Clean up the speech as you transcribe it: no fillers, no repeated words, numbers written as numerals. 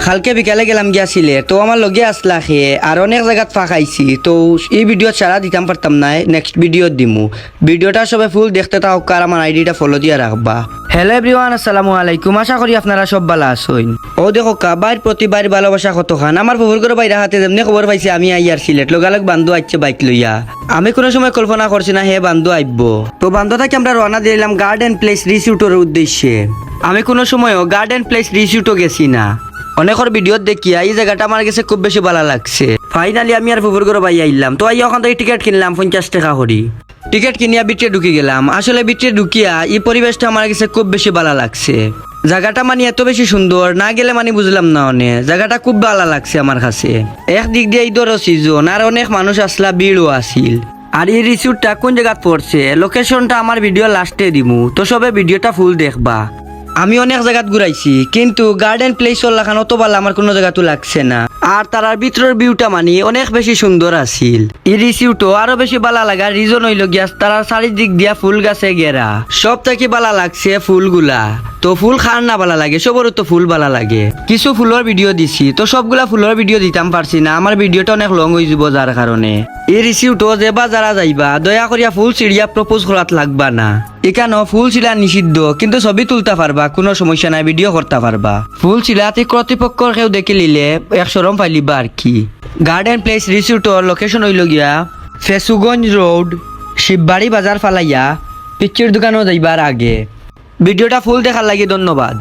কালকে বিকালে গেলাম গিয়া সিলেট, তো আমার লগে আসলা খেয়ে আর অনেক জায়গাত ফাঁকাইছি। তো এই ভিডিও ছাড়া দিতাম পারতাম না, নেক্সট ভিডিও দিমু। ভিডিওটা সবাই ফুল দেখতে থাকুক আর আমার আইডিটা ফলো দিয়া রাখবা। হ্যালো এভরিওয়ান, আসসালামু আলাইকুম। আশা করি আপনারা সব ভালো আছেন। ও দেখো বাইর প্রতি বাইর ভালোবাসা কতখান। আমার ফুফুর করে বাইরে হাতে যেমনি খবর পাইছি আমি আইয়ার সিলেট, লগালগ বান্ধু আইছে বাইক লইয়া। আমি কোনো সময় কল্পনা করছি না হে বান্ধু আইব। তো বান্ধু থেকে আমরা রওনা দিলাম গার্ডেন প্লেস রিসোর্টের উদ্দেশ্যে। আমি কোনো সময়ও গার্ডেন প্লেস রিসোর্টও গেছি না। অনেকের ভিডিও দেখিয়া এই জায়গাটা আমার কাছে খুব বেশি ভালো লাগছে। ফাইনালি আমি আর ফুফুর করে বাই আইলাম। তো আই ওখান থেকে টিকিট কিনলাম 50 টাকা করি। টিকিট কিনিয়া বিটে ঢুকে গেলাম। আসলে বিটে ঢুকিয়া এই পরিবেশটা আমার কাছে খুব বেশি ভালো লাগছে। জায়গাটা মানে এত বেশি সুন্দর, না গেলে মানে বুঝলাম না। অনেক জায়গাটা খুব ভালো লাগছে আমার কাছে। একদিক দিয়ে ঈদেরও সিজন আর অনেক মানুষ আসলা, ভিড়ও আসিল। আর এই রিসোর্টটা কোন জায়গাত পড়ছে লোকেশনটা আমার ভিডিও লাস্টে দিমু, তো সবে ভিডিওটা ফুল দেখবা। আমি অনেক জায়গাত ঘুরাইছি কিন্তু গার্ডেন প্লেসর লাগান অত ভালো আমার কোনো জায়গাতো লাগছে না। আর তার ভিতরের ভিউটা মানে অনেক বেশি সুন্দর আছিল। এই রিসিউটও আরো বেশি ভালো লাগার রিজন হইল গিয়া তার চারিদিক দিয়া ফুল গাছে ঘেরা। সব থেকে ভালো লাগছে ফুলগুলা। তো ফুল খার না ভালো লাগে, সবরও তো ফুল ভালো লাগে। কিছু ফুলের ভিডিও দিছি, তো সবগুলা ফুলের ভিডিও দিতাম পারছি না, আমার ভিডিওটা অনেক লং হয়ে যাব যার কারণে। এই রিসিউটও যেবা যারা যাইবা দয়া করিয়া ফুল চিড়িয়া প্রপোজ করাত লাগবা না। এখানেও ফুল চিলা নিষিদ্ধ, কিন্তু ছবি তুলতে পারবা, কোনো সমস্যা নাই, ভিডিও করতে পারবা। ফুল চিলাতে কর্তৃপক্ষর কেউ দেখে নিলে এক সরম ফাইলিবা আর কি। গার্ডেন প্লেস রিসোর্টর লোকেশন হইল গিয়া ফেসুগঞ্জ রোড, শিববাড়ি বাজার ফালাইয়া পিচ্চির দোকানও যাইবার আগে। ভিডিওটা ফুল দেখার লাগে ধন্যবাদ।